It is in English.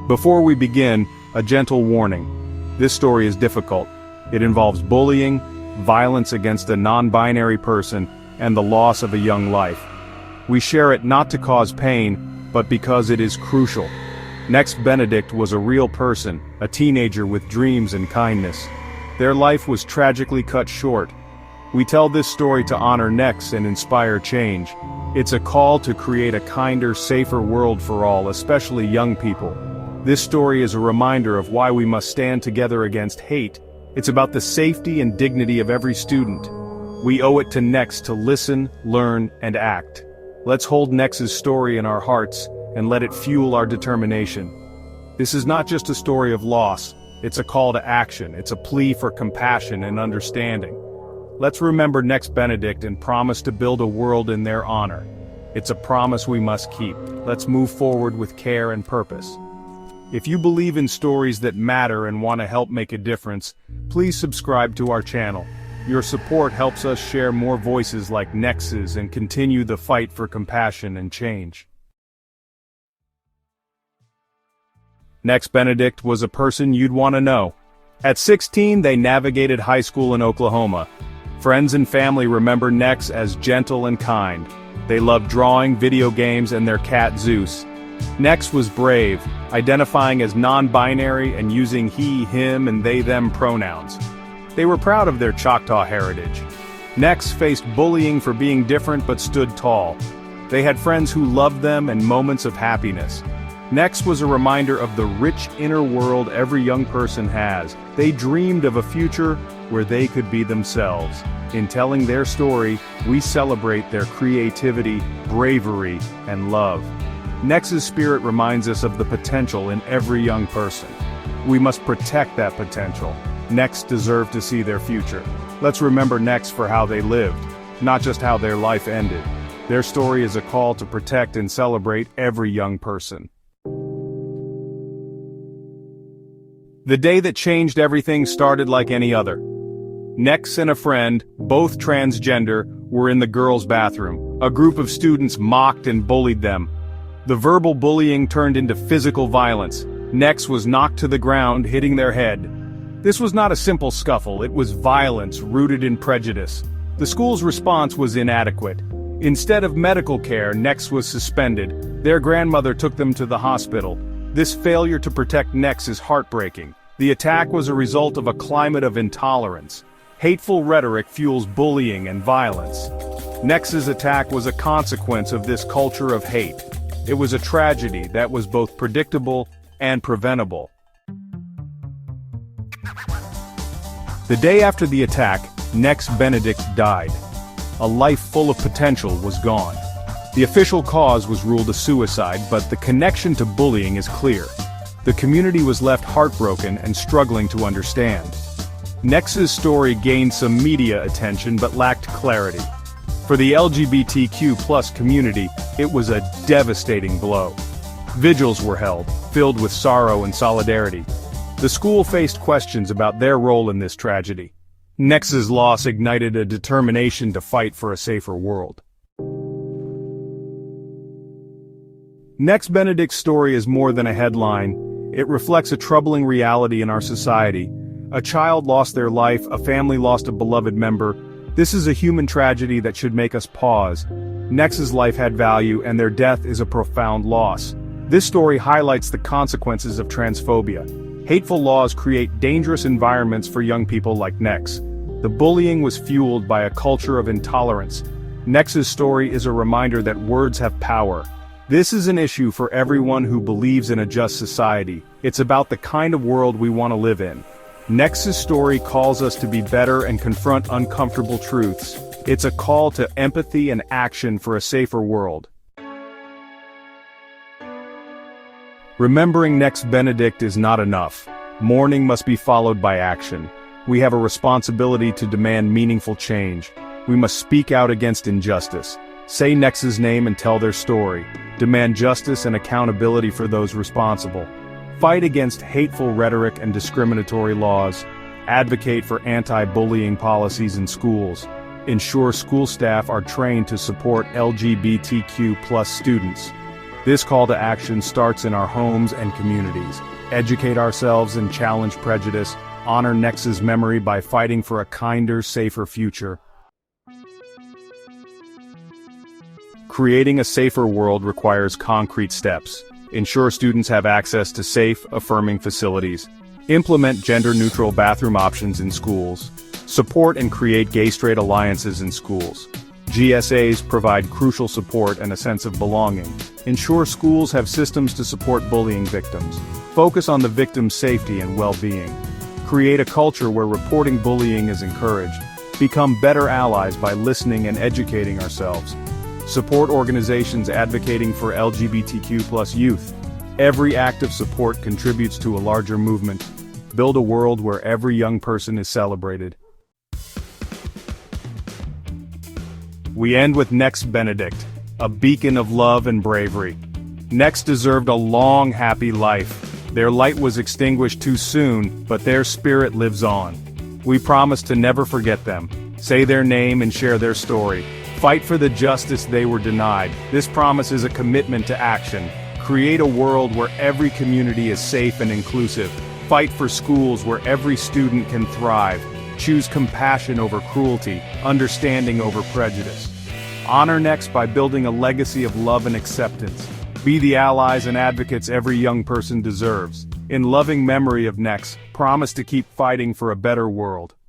Before we begin, a gentle warning. This story is difficult. It involves bullying, violence against a non-binary person, and the loss of a young life. We share it not to cause pain, but because it is crucial. Nex Benedict was a real person, a teenager with dreams and kindness. Their life was tragically cut short. We tell this story to honor Nex and inspire change. It's a call to create a kinder, safer world for all, especially young people. This story is a reminder of why we must stand together against hate. It's about the safety and dignity of every student. We owe it to Nex to listen, learn, and act. Let's hold Nex's story in our hearts, and let it fuel our determination. This is not just a story of loss, it's a call to action, it's a plea for compassion and understanding. Let's remember Nex Benedict and promise to build a world in their honor. It's a promise we must keep. Let's move forward with care and purpose. If you believe in stories that matter and want to help make a difference, please subscribe to our channel. Your support helps us share more voices like Nex's and continue the fight for compassion and change. Nex Benedict was a person you'd want to know. At 16, they navigated high school in Oklahoma. Friends and family remember Nex as gentle and kind. They loved drawing, video games, and their cat Zeus. Nex was brave, identifying as non-binary and using he, him, and they-them pronouns. They were proud of their Choctaw heritage. Nex faced bullying for being different but stood tall. They had friends who loved them and moments of happiness. Nex was a reminder of the rich inner world every young person has. They dreamed of a future where they could be themselves. In telling their story, we celebrate their creativity, bravery, and love. Nex's spirit reminds us of the potential in every young person. We must protect that potential. Nex deserve to see their future. Let's remember Nex for how they lived, not just how their life ended. Their story is a call to protect and celebrate every young person. The day that changed everything started like any other. Nex and a friend, both transgender, were in the girls' bathroom. A group of students mocked and bullied them. The verbal bullying turned into physical violence. Nex was knocked to the ground, hitting their head. This was not a simple scuffle, it was violence rooted in prejudice. The school's response was inadequate. Instead of medical care, Nex was suspended. Their grandmother took them to the hospital. This failure to protect Nex is heartbreaking. The attack was a result of a climate of intolerance. Hateful rhetoric fuels bullying and violence. Nex's attack was a consequence of this culture of hate. It was a tragedy that was both predictable and preventable. The day after the attack, Nex Benedict died. A life full of potential was gone. The official cause was ruled a suicide, but the connection to bullying is clear. The community was left heartbroken and struggling to understand. Nex's story gained some media attention but lacked clarity. For the LGBTQ+ community, it was a devastating blow. Vigils were held, filled with sorrow and solidarity. The school faced questions about their role in this tragedy. Nex's loss ignited a determination to fight for a safer world. Nex Benedict's story is more than a headline. It reflects a troubling reality in our society. A child lost their life, a family lost a beloved member. This is a human tragedy that should make us pause. Nex's life had value, and their death is a profound loss. This story highlights the consequences of transphobia. Hateful laws create dangerous environments for young people like Nex. The bullying was fueled by a culture of intolerance. Nex's story is a reminder that words have power. This is an issue for everyone who believes in a just society. It's about the kind of world we want to live in. Nex's story calls us to be better and confront uncomfortable truths. It's a call to empathy and action for a safer world. Remembering Nex Benedict is not enough. Mourning must be followed by action. We have a responsibility to demand meaningful change. We must speak out against injustice. Say Nex's name and tell their story. Demand justice and accountability for those responsible. Fight against hateful rhetoric and discriminatory laws. Advocate for anti-bullying policies in schools. Ensure school staff are trained to support LGBTQ+ students. This call to action starts in our homes and communities. Educate ourselves and challenge prejudice. Honor Nex's memory by fighting for a kinder, safer future. Creating a safer world requires concrete steps. Ensure students have access to safe, affirming facilities. Implement gender-neutral bathroom options in schools. Support and create gay-straight alliances in schools. GSAs provide crucial support and a sense of belonging. Ensure schools have systems to support bullying victims. Focus on the victim's safety and well-being. Create a culture where reporting bullying is encouraged. Become better allies by listening and educating ourselves. Support organizations advocating for LGBTQ+ youth. Every act of support contributes to a larger movement. Build a world where every young person is celebrated. We end with Nex Benedict, a beacon of love and bravery. Nex deserved a long, happy life. Their light was extinguished too soon, but their spirit lives on. We promise to never forget them. Say their name and share their story. Fight for the justice they were denied. This promise is a commitment to action. Create a world where every community is safe and inclusive. Fight for schools where every student can thrive. Choose compassion over cruelty, understanding over prejudice. Honor Nex by building a legacy of love and acceptance. Be the allies and advocates every young person deserves. In loving memory of Nex, promise to keep fighting for a better world.